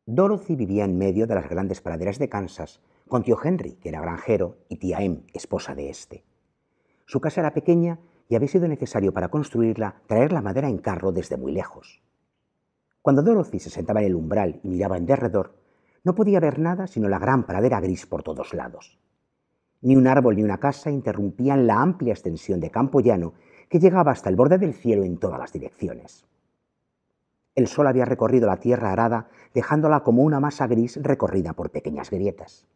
Dorothy vivía en medio de las grandes praderas de Kansas, con tío Henry, que era granjero, y tía Em, esposa de este. Su casa era pequeña y había sido necesario para construirla traer la madera en carro desde muy lejos. Cuando Dorothy se sentaba en el umbral y miraba en derredor, no podía ver nada sino la gran pradera gris por todos lados. Ni un árbol ni una casa interrumpían la amplia extensión de campo llano que llegaba hasta el borde del cielo en todas las direcciones. El sol había recorrido la tierra arada, dejándola como una masa gris recorrida por pequeñas grietas.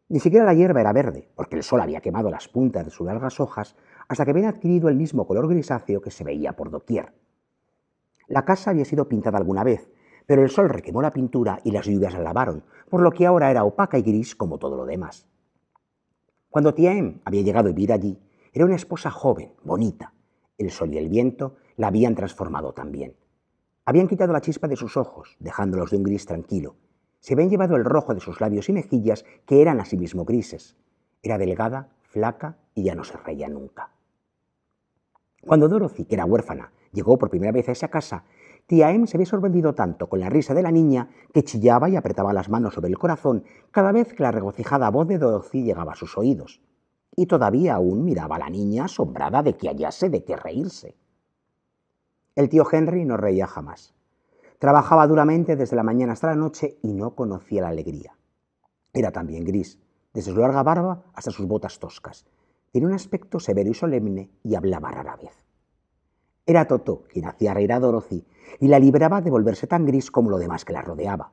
Ni siquiera la hierba era verde, porque el sol había quemado las puntas de sus largas hojas hasta que habían adquirido el mismo color grisáceo que se veía por doquier. La casa había sido pintada alguna vez, pero el sol requemó la pintura y las lluvias la lavaron, por lo que ahora era opaca y gris como todo lo demás. Cuando tía Em había llegado a vivir allí, era una esposa joven, bonita. El sol y el viento la habían transformado también. Habían quitado la chispa de sus ojos, dejándolos de un gris tranquilo. Se habían llevado el rojo de sus labios y mejillas, que eran asimismo grises. Era delgada, flaca y ya no se reía nunca. Cuando Dorothy, que era huérfana, llegó por primera vez a esa casa, tía Em se había sorprendido tanto con la risa de la niña que chillaba y apretaba las manos sobre el corazón cada vez que la regocijada voz de Dorothy llegaba a sus oídos. Y todavía aún miraba a la niña asombrada de que hallase de qué reírse. El tío Henry no reía jamás. Trabajaba duramente desde la mañana hasta la noche y no conocía la alegría. Era también gris, desde su larga barba hasta sus botas toscas. Tenía un aspecto severo y solemne y hablaba rara vez. Era Toto quien hacía reír a Dorothy y la libraba de volverse tan gris como lo demás que la rodeaba.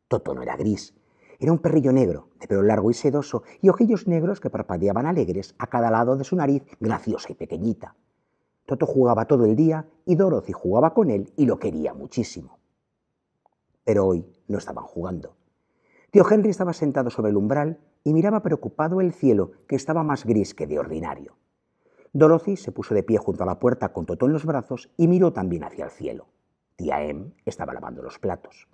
Toto no era gris, era un perrillo negro, de pelo largo y sedoso y ojillos negros que parpadeaban alegres a cada lado de su nariz graciosa y pequeñita. Toto jugaba todo el día y Dorothy jugaba con él y lo quería muchísimo. Pero hoy no estaban jugando. Tío Henry estaba sentado sobre el umbral y miraba preocupado el cielo, que estaba más gris que de ordinario. Dorothy se puso de pie junto a la puerta con Toto en los brazos y miró también hacia el cielo. Tía Em estaba lavando los platos.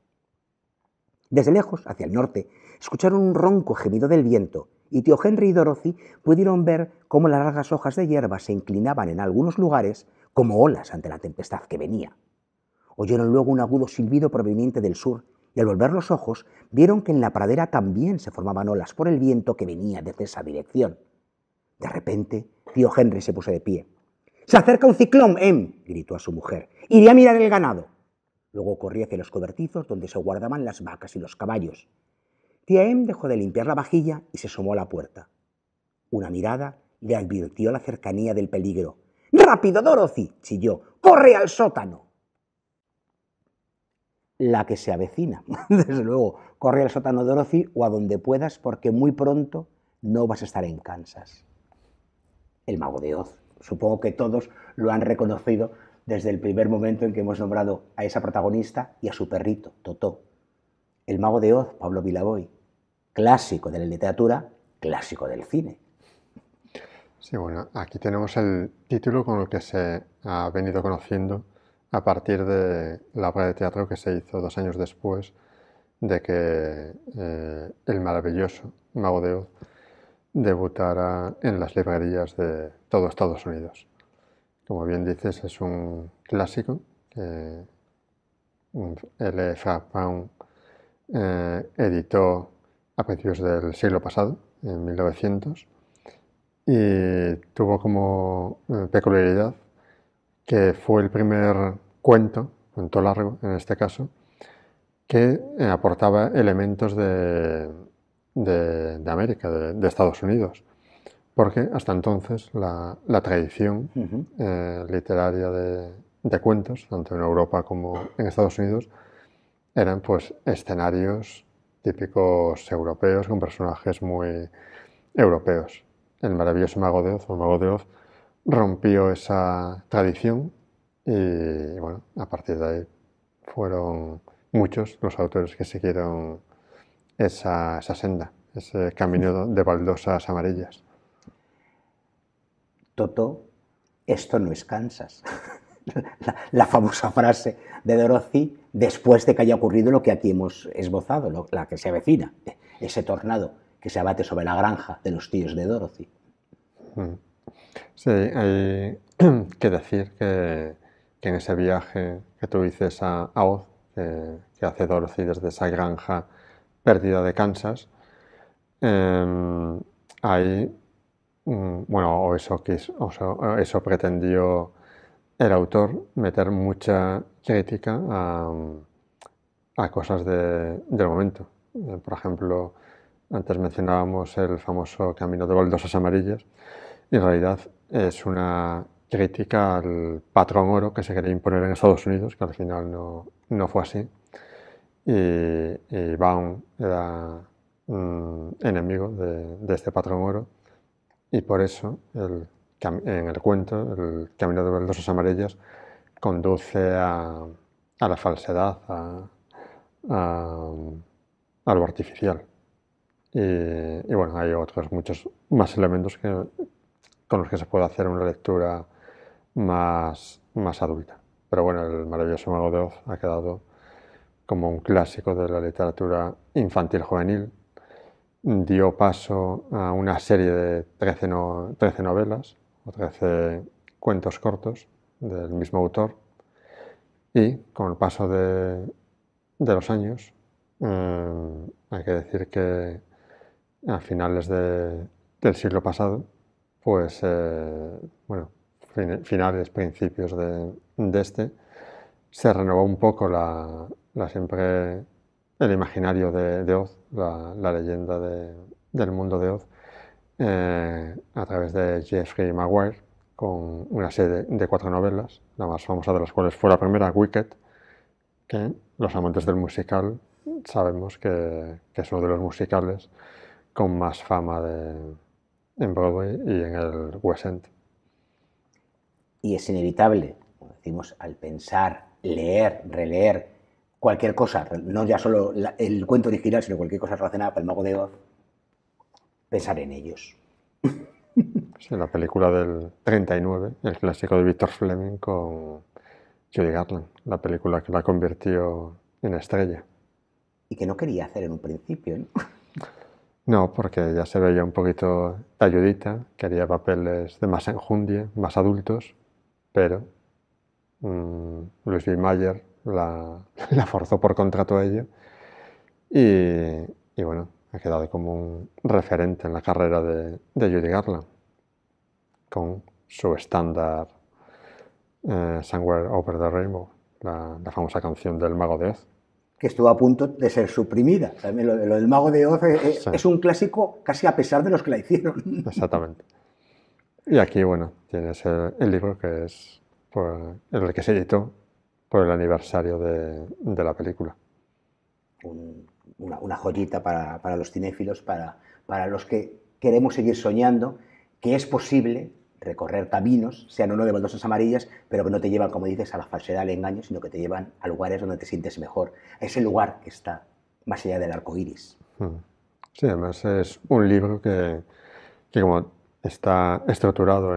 Desde lejos, hacia el norte, escucharon un ronco gemido del viento y tío Henry y Dorothy pudieron ver cómo las largas hojas de hierba se inclinaban en algunos lugares como olas ante la tempestad que venía. Oyeron luego un agudo silbido proveniente del sur y al volver los ojos vieron que en la pradera también se formaban olas por el viento que venía desde esa dirección. De repente, tío Henry se puso de pie. «¡Se acerca un ciclón, Em!», gritó a su mujer. «Iré a mirar el ganado». Luego corrió hacia los cobertizos donde se guardaban las vacas y los caballos. Tía Em dejó de limpiar la vajilla y se asomó a la puerta. Una mirada le advirtió la cercanía del peligro. «¡Rápido, Dorothy!», chilló. «¡Corre al sótano!». La que se avecina. Desde luego, corre al sótano, Dorothy, o a donde puedas, porque muy pronto no vas a estar en Kansas. El Mago de Oz. Supongo que todos lo han reconocido desde el primer momento en que hemos nombrado a esa protagonista y a su perrito, Totó. El Mago de Oz, Pablo Vilaboy. Clásico de la literatura, clásico del cine. Sí, bueno, aquí tenemos el título con el que se ha venido conociendo a partir de la obra de teatro que se hizo 2 años después de que el maravilloso Mago de Oz debutara en las librerías de todo Estados Unidos. Como bien dices, es un clásico que L. Frank Baum editó a principios del siglo pasado, en 1900, y tuvo como peculiaridad que fue el primer cuento largo en este caso, que aportaba elementos de América, de Estados Unidos, porque hasta entonces la tradición literaria de cuentos, tanto en Europa como en Estados Unidos, eran pues escenarios típicos europeos con personajes muy europeos. El maravilloso Mago de Oz, o el Mago de Oz, rompió esa tradición y bueno, a partir de ahí fueron muchos los autores que siguieron esa senda, ese camino de baldosas amarillas. Toto, esto no es Kansas. La famosa frase de Dorothy después de que haya ocurrido lo que aquí hemos esbozado, la que se avecina, ese tornado que se abate sobre la granja de los tíos de Dorothy. Sí, hay que decir que en ese viaje que tú dices a Oz, que que hace Dorothy desde esa granja perdida de Kansas. Ahí, bueno, eso pretendió el autor, meter mucha crítica a cosas del momento. Por ejemplo, antes mencionábamos el famoso Camino de Baldosas Amarillas, y en realidad es una crítica al patrón oro que se quería imponer en Estados Unidos, que al final no fue así. Y Baum era enemigo de este patrón oro, y por eso en el cuento el Camino de Baldosas Amarillas conduce a la falsedad, a lo artificial. Y bueno, hay otros muchos más elementos con los que se puede hacer una lectura más adulta. Pero bueno, El maravilloso Mago de Oz ha quedado como un clásico de la literatura infantil juvenil. Dio paso a una serie de 13 novelas o 13 cuentos cortos del mismo autor, y con el paso de los años, hay que decir que a finales del siglo pasado, pues bueno, finales, principios de este, se renovó un poco siempre el imaginario de Oz, la leyenda del mundo de Oz, a través de Jeffrey Maguire, con una serie de 4 novelas, la más famosa de las cuales fue la primera, Wicked, que los amantes del musical sabemos que es uno de los musicales con más fama en Broadway y en el West End. Y es inevitable, como decimos, al pensar, leer, releer cualquier cosa, no ya solo el cuento original, sino cualquier cosa relacionada con el Mago de Oz, pensar en ellos. Sí, la película del 39, el clásico de Victor Fleming con Judy Garland, la película que la convirtió en estrella. Y que no quería hacer en un principio, ¿no? No, porque ya se veía un poquito talludita, quería papeles de más enjundia, más adultos, pero Louis B. Mayer la forzó por contrato a ello, y bueno, ha quedado como un referente en la carrera de Judy Garland, con su estándar Somewhere Over the Rainbow, la famosa canción del Mago de Oz. Que estuvo a punto de ser suprimida. También lo del Mago de Oz Sí. Es un clásico casi a pesar de los que la hicieron. Exactamente. Y aquí, bueno, tienes el libro que es el que se editó por el aniversario de la película. Una joyita para los cinéfilos, para los que queremos seguir soñando que es posible recorrer caminos, sean o no de baldosas amarillas, pero que no te llevan, como dices, a la falsedad, al engaño, sino que te llevan a lugares donde te sientes mejor, a ese lugar que está más allá del arco iris. Sí, además es un libro que como está estructurado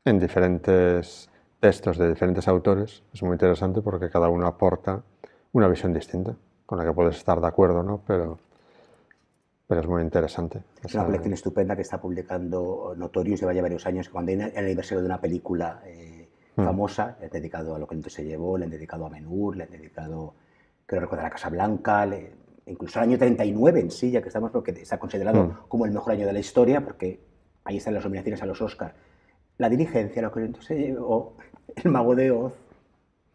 en diferentes textos de diferentes autores, es muy interesante porque cada uno aporta una visión distinta, con la que puedes estar de acuerdo, ¿no? Pero es muy interesante. Es una colección estupenda que está publicando Notorious, lleva ya varios años, cuando hay el aniversario de una película famosa, le han dedicado a Lo que el viento se llevó, le han dedicado a Ben-Hur, le han dedicado, creo recordar, a Casa Blanca, incluso al año 39 en sí, ya que estamos, porque está considerado como el mejor año de la historia, porque ahí están las nominaciones a los Oscars. La Diligencia, Lo que el viento se llevó, El Mago de Oz,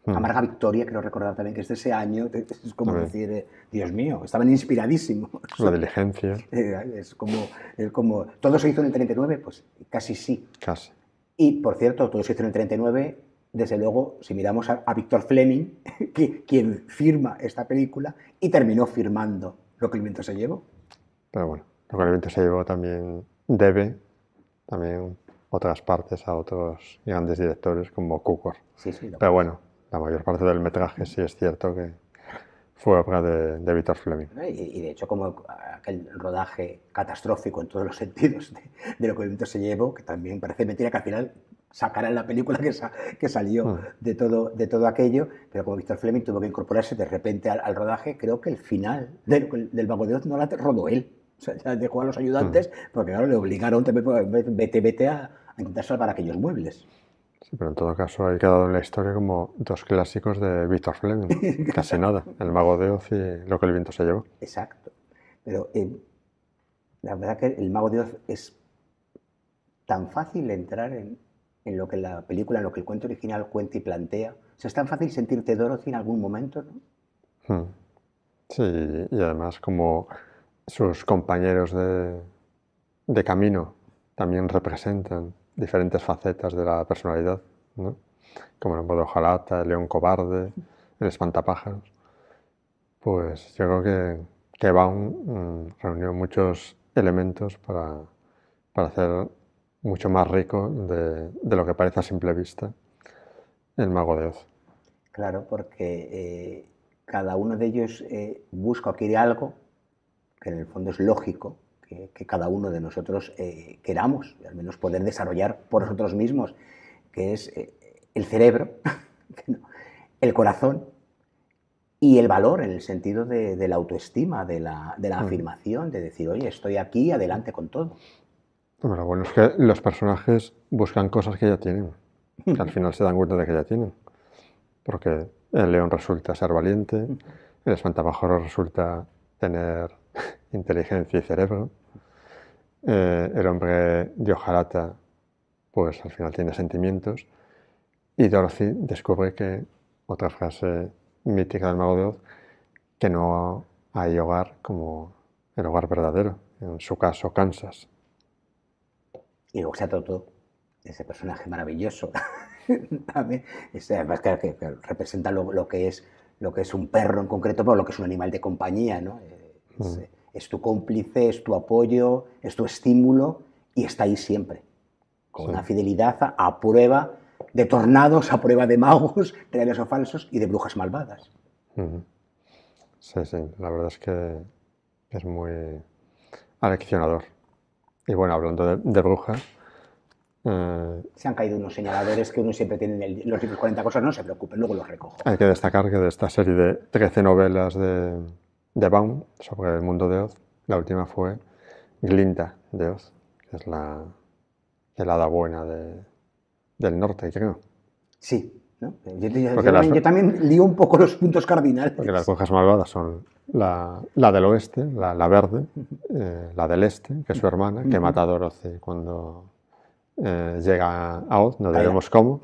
Amarga Victoria, creo recordar también que es de ese año. Es como decir, Dios mío, estaban inspiradísimos. La Diligencia. Es como, ¿todo se hizo en el 39? Pues casi sí. Casi. Y, por cierto, todo se hizo en el 39, desde luego, si miramos a Victor Fleming, quien firma esta película y terminó firmando Lo que el viento se llevó. Pero bueno, Lo que el viento se llevó también debe otras partes a otros grandes directores como Cukor. Sí, pero bueno, la mayor parte del metraje sí es cierto que fue obra de Victor Fleming. Y de hecho, como aquel rodaje catastrófico en todos los sentidos de Lo que el viento se llevó, que también parece mentira que al final sacaran la película que salió de todo aquello, pero como Victor Fleming tuvo que incorporarse de repente al rodaje, creo que el final del Mago de Oz no la rodó él. O sea, ya dejó a los ayudantes, porque claro, le obligaron, vete a intentar salvar aquellos muebles. Sí, pero en todo caso ha quedado en la historia como dos clásicos de Victor Fleming. Casi nada. El Mago de Oz y Lo que el viento se llevó. Exacto. Pero la verdad que el Mago de Oz es tan fácil entrar en lo que la película, en lo que el cuento original cuenta y plantea. O sea, es tan fácil sentirte Dorothy en algún momento, ¿no? Hmm. Sí, y además como sus compañeros de camino también representan diferentes facetas de la personalidad, ¿no? Como el modo hojalata, el león cobarde, el espantapájaros. Pues yo creo que Baum reunió muchos elementos para hacer mucho más rico de lo que parece a simple vista el Mago de Oz. Claro, porque cada uno de ellos busca o quiere algo que en el fondo es lógico que cada uno de nosotros queramos, y al menos poder desarrollar por nosotros mismos, que es el cerebro, el corazón y el valor en el sentido de la autoestima, de la afirmación, de decir, oye, estoy aquí, adelante con todo. Bueno, lo bueno es que los personajes buscan cosas que ya tienen, que al final se dan cuenta de que ya tienen. Porque el león resulta ser valiente, el espantapájaros resulta tener inteligencia y cerebro, el hombre de hojalata pues al final tiene sentimientos, y Dorothy descubre que, otra frase mítica del Mago de Oz, que no hay hogar como el hogar verdadero, en su caso Kansas. Y luego está Toto, ese personaje maravilloso. También, además que representa lo que es un perro en concreto, pero lo que es un animal de compañía, ¿no? Es tu cómplice, es tu apoyo, es tu estímulo y está ahí siempre, con Sí. una fidelidad a prueba de tornados, a prueba de magos, reales o falsos, y de brujas malvadas. Sí, sí, la verdad es que es muy aleccionador. Y bueno, hablando de brujas, Se han caído unos señaladores que uno siempre tiene en los libros 40 cosas, no se preocupen, luego los recojo. hay que destacar que de esta serie de 13 novelas de Baum sobre el mundo de Oz, la última fue Glinda de Oz, que es el hada buena del norte, creo. Sí, ¿no? Porque las, Yo también lío un poco los puntos porque cardinales. las brujas malvadas son la del oeste, la verde, la del este, que es su hermana, que mata a Dorothy cuando llega a Oz, no diremos cómo.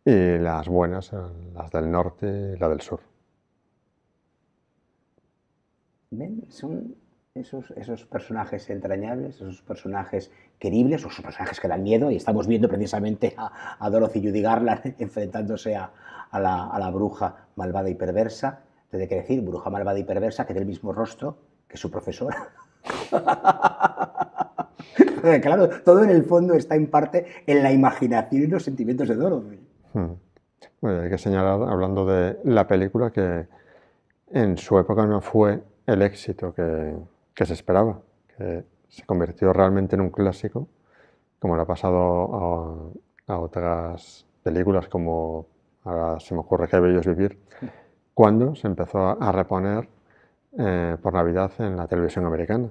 Y las buenas son las del norte y la del sur. ¿Ven? Son esos personajes entrañables, esos personajes queribles, o esos personajes que dan miedo, y estamos viendo precisamente a Dorothy y Judy Garland enfrentándose a la bruja malvada y perversa. Tiene que decir, bruja malvada y perversa, que tiene el mismo rostro que su profesora. Claro, todo en el fondo está en parte en la imaginación y los sentimientos de Dorothy. Bueno, hay que señalar, hablando de la película, que en su época no fue el éxito que se esperaba, que se convirtió realmente en un clásico, como le ha pasado a otras películas, como ahora se me ocurre Qué bello es vivir, cuando se empezó a reponer por Navidad en la televisión americana.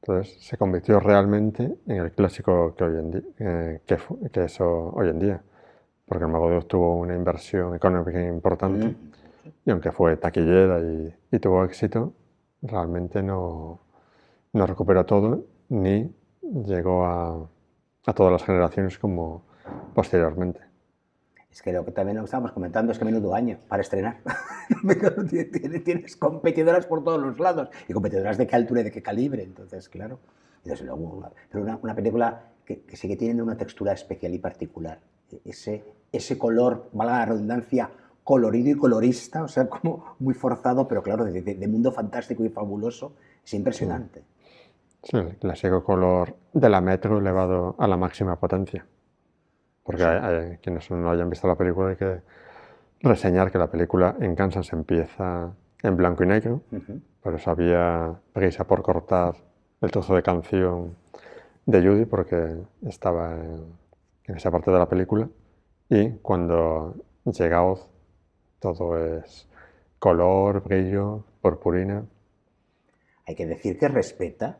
Entonces se convirtió realmente en el clásico que, hoy en que es hoy en día, porque el Mago de Oz tuvo una inversión económica importante y aunque fue taquillera y tuvo éxito, realmente no recuperó todo ni llegó a todas las generaciones como posteriormente. Es que lo que también lo estábamos comentando es que menudo año para estrenar. Tienes competidoras por todos los lados. ¿Y competidoras de qué altura y de qué calibre? Entonces, claro. Y desde luego, pero una película que sigue teniendo una textura especial y particular. Ese color, valga la redundancia, colorido y colorista, o sea, como muy forzado, pero claro, de mundo fantástico y fabuloso, es impresionante. Sí, el clásico color de la Metro elevado a la máxima potencia. Porque hay quienes no hayan visto la película hay que reseñar que la película en Kansas empieza en blanco y negro, por eso había prisa por cortar el trozo de canción de Judy porque estaba en esa parte de la película, y cuando llega Oz todo es color, brillo, purpurina. Hay que decir que respeta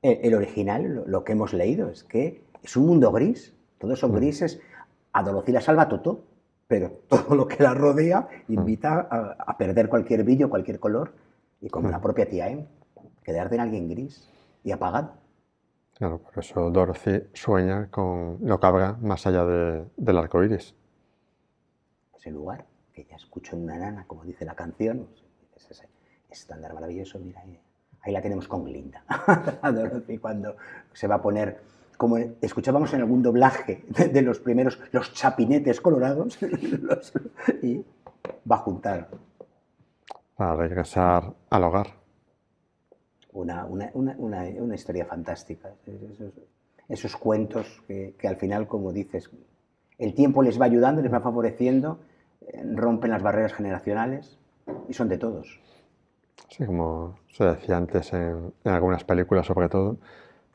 el original, lo que hemos leído, es que es un mundo gris, Todos son grises. A Dorothy la salva Totó, pero todo lo que la rodea invita a perder cualquier brillo, cualquier color, y como la propia tía M, quedarte en alguien gris y apagado. Claro, por eso Dorothy sueña con lo que habrá más allá del arco iris. Ese lugar que ella escucha en una nana, como dice la canción, es ese estándar maravilloso. Mira, ahí la tenemos con Glinda. A Dorothy cuando se va a poner, como escuchábamos en algún doblaje de los primeros, los chapinetes colorados, y va a juntar. Para regresar al hogar. Una historia fantástica. Esos cuentos que al final, como dices, el tiempo les va ayudando, les va favoreciendo, rompen las barreras generacionales y son de todos. Sí, como se decía antes en algunas películas, sobre todo,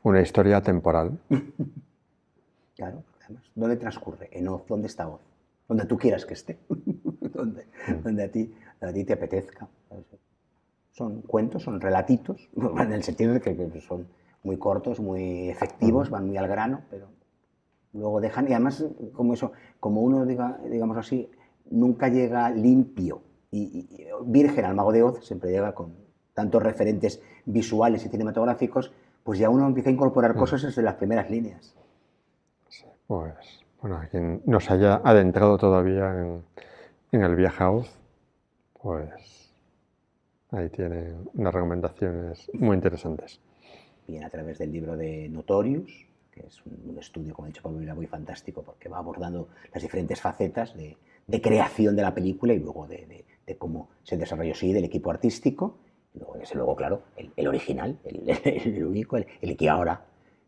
una historia temporal. Claro, además, ¿dónde transcurre? En Oz, ¿dónde está Oz? Donde tú quieras que esté, donde a ti te apetezca. Son cuentos, son relatitos, en el sentido de que son muy cortos, muy efectivos, van muy al grano, pero luego dejan, y además como uno digamos así, nunca llega limpio y virgen al Mago de Oz, siempre llega con tantos referentes visuales y cinematográficos, pues ya uno empieza a incorporar cosas desde las primeras líneas. Sí, pues, bueno, a quien nos haya adentrado todavía en el viaje a Oz, pues ahí tienen unas recomendaciones muy interesantes. Bien, a través del libro de Notorious, que es un estudio, como ha dicho Pablo Vila, muy fantástico, porque va abordando las diferentes facetas de creación de la película y luego de cómo se desarrolló del equipo artístico, y luego, desde luego, claro, el original, el único, el que ahora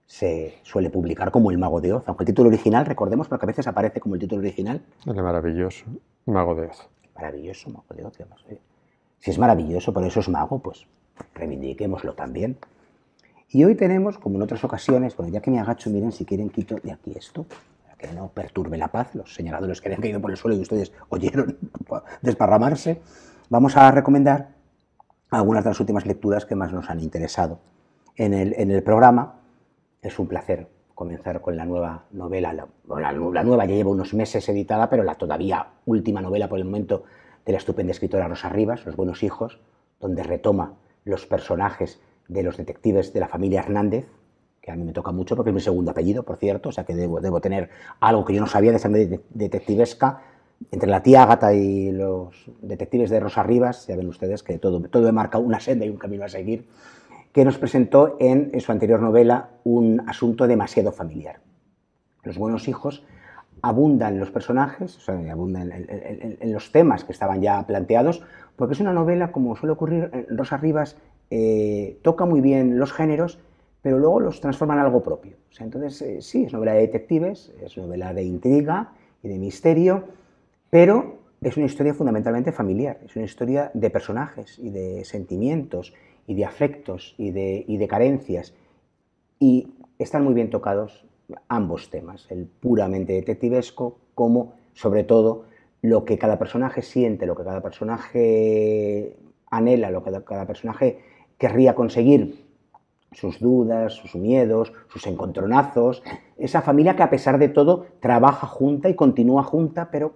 se suele publicar como El Mago de Oz, aunque el título original, recordemos, porque a veces aparece como el título original. El maravilloso Mago de Oz. Maravilloso Mago de Oz, además. Si es maravilloso, por eso es mago, pues reivindiquémoslo también. Y hoy tenemos, como en otras ocasiones, bueno, ya que me agacho, miren, si quieren quito de aquí esto, para que no perturbe la paz, los señaladores que habían caído por el suelo y ustedes oyeron desparramarse, vamos a recomendar algunas de las últimas lecturas que más nos han interesado en el programa. Es un placer comenzar con la nueva novela, la nueva ya lleva unos meses editada, pero la todavía última novela por el momento de la estupenda escritora Rosa Rivas, Los buenos hijos, donde retoma los personajes de los detectives de la familia Hernández, que a mí me toca mucho porque es mi segundo apellido, por cierto, o sea que debo tener algo que yo no sabía de sangre detectivesca. Entre la tía Ágata y los detectives de Rosa Rivas, ya ven ustedes que todo me marca una senda y un camino a seguir, que nos presentó en su anterior novela un asunto demasiado familiar. Los buenos hijos abundan los personajes, o sea, abundan en los temas que estaban ya planteados, porque es una novela, como suele ocurrir, Rosa Rivas toca muy bien los géneros, pero luego los transforma en algo propio. O sea, entonces, sí, es novela de detectives, es novela de intriga y de misterio, pero es una historia fundamentalmente familiar, es una historia de personajes y de sentimientos y de afectos y de carencias, y están muy bien tocados ambos temas, el puramente detectivesco como, sobre todo, lo que cada personaje siente, lo que cada personaje anhela, lo que cada personaje querría conseguir, sus dudas, sus miedos, sus encontronazos, esa familia que a pesar de todo trabaja junta y continúa junta, pero,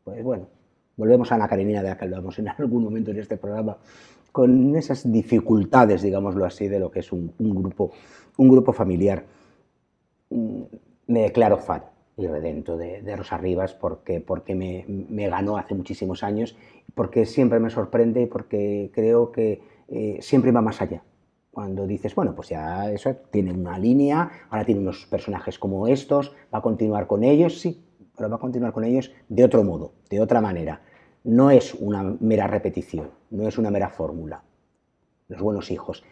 pues bueno, volvemos a Ana Karenina, de la que hablamos en algún momento en este programa, con esas dificultades, digámoslo así, de lo que es un grupo familiar. Me declaro fan y redento de Rosa Rivas porque me ganó hace muchísimos años, porque siempre me sorprende y porque creo que siempre va más allá. Cuando dices, bueno, pues ya eso tiene una línea, ahora tiene unos personajes como estos, va a continuar con ellos, sí, pero va a continuar con ellos de otro modo, de otra manera. No es una mera repetición, no es una mera fórmula. Los buenos hijos.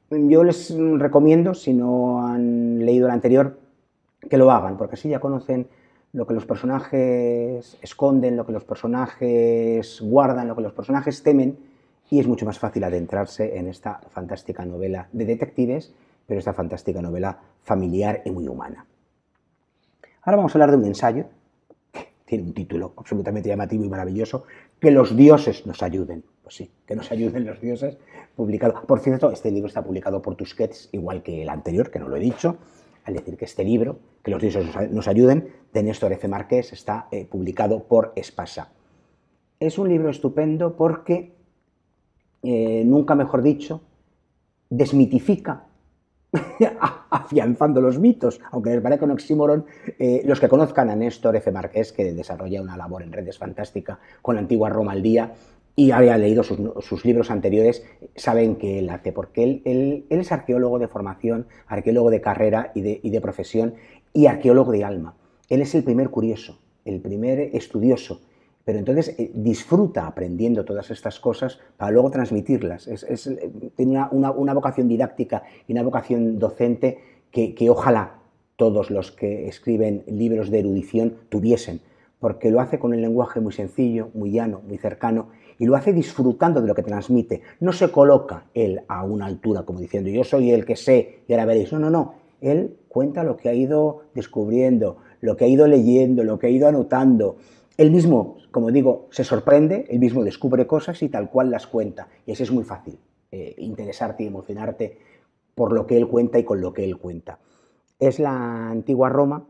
Yo les recomiendo, si no han leído el anterior, que lo hagan, porque así ya conocen lo que los personajes esconden, lo que los personajes guardan, lo que los personajes temen, y es mucho más fácil adentrarse en esta fantástica novela de detectives, pero esta fantástica novela familiar y muy humana. Ahora vamos a hablar de un ensayo, que tiene un título absolutamente llamativo y maravilloso, Que los dioses nos ayuden. Pues sí, que nos ayuden los dioses, publicado. Por cierto, este libro está publicado por Tusquets, igual que el anterior, que no lo he dicho. al decir que este libro, Que los dioses nos ayuden, de Néstor F. Márquez, está publicado por Espasa. Es un libro estupendo porque, nunca mejor dicho, desmitifica, afianzando los mitos, aunque les parezca un oxímoron. Los que conozcan a Néstor F. Márquez, que desarrolla una labor en redes fantástica con la antigua Roma al día, y había leído sus libros anteriores, saben que él hace, porque él es arqueólogo de formación, arqueólogo de carrera y de profesión, y arqueólogo de alma. Él es el primer curioso, el primer estudioso, pero entonces disfruta aprendiendo todas estas cosas para luego transmitirlas. Tiene una vocación didáctica y una vocación docente que ojalá todos los que escriben libros de erudición tuviesen, porque lo hace con un lenguaje muy sencillo, muy llano, muy cercano, y lo hace disfrutando de lo que transmite. No se coloca él a una altura como diciendo yo soy el que sé y ahora veréis. No, no, no. Él cuenta lo que ha ido descubriendo, lo que ha ido leyendo, lo que ha ido anotando. Él mismo, como digo, se sorprende, él mismo descubre cosas y tal cual las cuenta. Y así es muy fácil interesarte y emocionarte por lo que él cuenta y con lo que él cuenta. Es la antigua Roma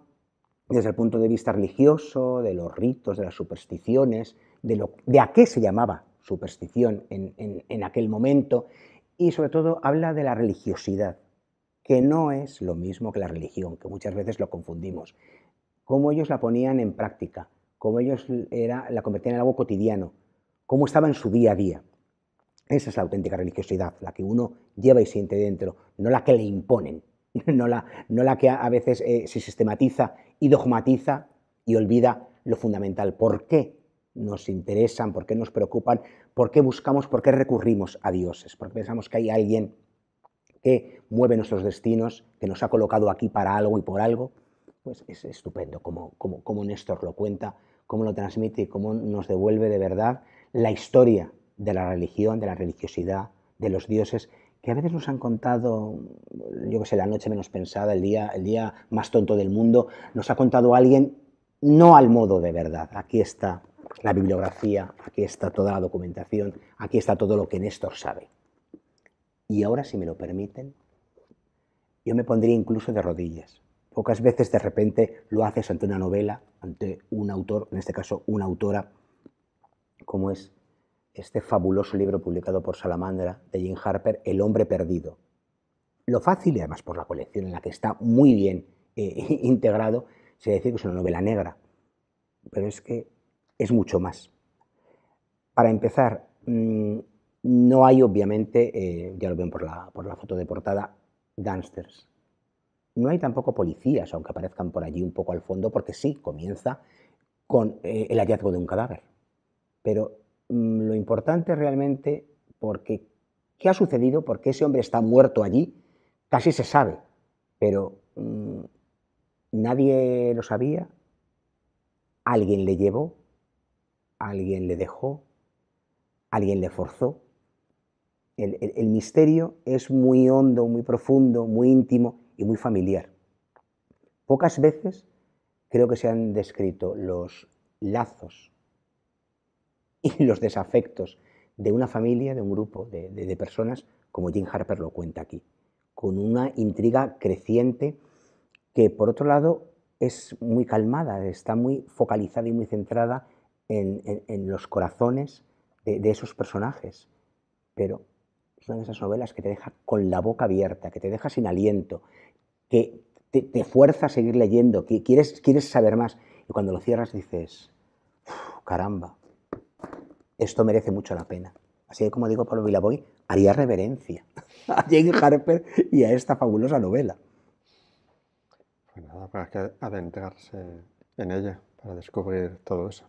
desde el punto de vista religioso, de los ritos, de las supersticiones, de a qué se llamaba superstición en aquel momento, y sobre todo habla de la religiosidad, que no es lo mismo que la religión, que muchas veces lo confundimos, cómo ellos la ponían en práctica, cómo ellos la convertían en algo cotidiano, cómo estaba en su día a día. Esa es la auténtica religiosidad, la que uno lleva y siente dentro, no la que le imponen, no la que a veces se sistematiza y dogmatiza y olvida lo fundamental. ¿Por qué nos interesan? ¿Por qué nos preocupan? ¿Por qué buscamos? ¿Por qué recurrimos a dioses? Porque pensamos que hay alguien que mueve nuestros destinos, que nos ha colocado aquí para algo y por algo. Pues es estupendo como Néstor lo cuenta, cómo lo transmite y cómo nos devuelve de verdad la historia de la religión, de la religiosidad, de los dioses, que a veces nos han contado, yo que sé, la noche menos pensada, el día más tonto del mundo, nos ha contado alguien no al modo de verdad. Aquí está la bibliografía, aquí está toda la documentación, aquí está todo lo que Néstor sabe. Y ahora, si me lo permiten, yo me pondría incluso de rodillas. Pocas veces de repente lo haces ante una novela, ante un autor, en este caso una autora, como es este fabuloso libro publicado por Salamandra de Jane Harper, El hombre perdido. Lo fácil, y además por la colección en la que está muy bien integrado, se decir que es una novela negra, pero es que es mucho más. Para empezar, no hay obviamente, ya lo ven por la foto de portada, gángsters. No hay tampoco policías, aunque aparezcan por allí un poco al fondo, porque sí, comienza con el hallazgo de un cadáver. Pero lo importante realmente, porque ¿qué ha sucedido? Porque ese hombre está muerto allí, casi se sabe, pero nadie lo sabía, alguien le llevó, alguien le dejó, alguien le forzó. El misterio es muy hondo, muy profundo, muy íntimo y muy familiar. Pocas veces creo que se han descrito los lazos y los desafectos de una familia, de un grupo de personas, como Jane Harper lo cuenta aquí, con una intriga creciente que, por otro lado, es muy calmada, está muy focalizada y muy centrada en los corazones de esos personajes. Pero son de esas novelas que te deja con la boca abierta, que te deja sin aliento, que te fuerza a seguir leyendo, que quieres saber más. Y cuando lo cierras dices, caramba, esto merece mucho la pena. Así que, como digo Pablo Vilaboy, haría reverencia a Jane Harper y a esta fabulosa novela. Pues nada, para que adentrarse en ella, para descubrir todo eso.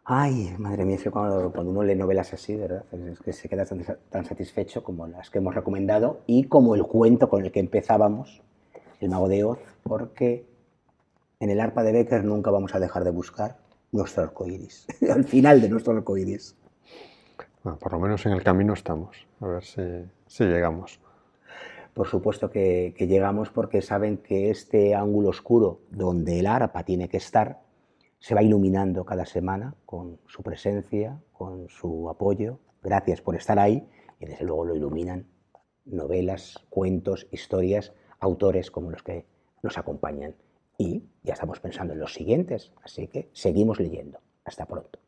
Ay, madre mía, es que cuando uno lee novelas así, ¿verdad? Es que se queda tan satisfecho como las que hemos recomendado y como el cuento con el que empezábamos, El mago de Oz, porque en el arpa de Becker nunca vamos a dejar de buscar nuestro arcoíris, al final de nuestro arcoíris. Bueno, por lo menos en el camino estamos, a ver si llegamos. Por supuesto que llegamos porque saben que este ángulo oscuro donde el arpa tiene que estar se va iluminando cada semana con su presencia, con su apoyo. Gracias por estar ahí y desde luego lo iluminan novelas, cuentos, historias autores como los que nos acompañan. Y ya estamos pensando en los siguientes, así que seguimos leyendo. Hasta pronto.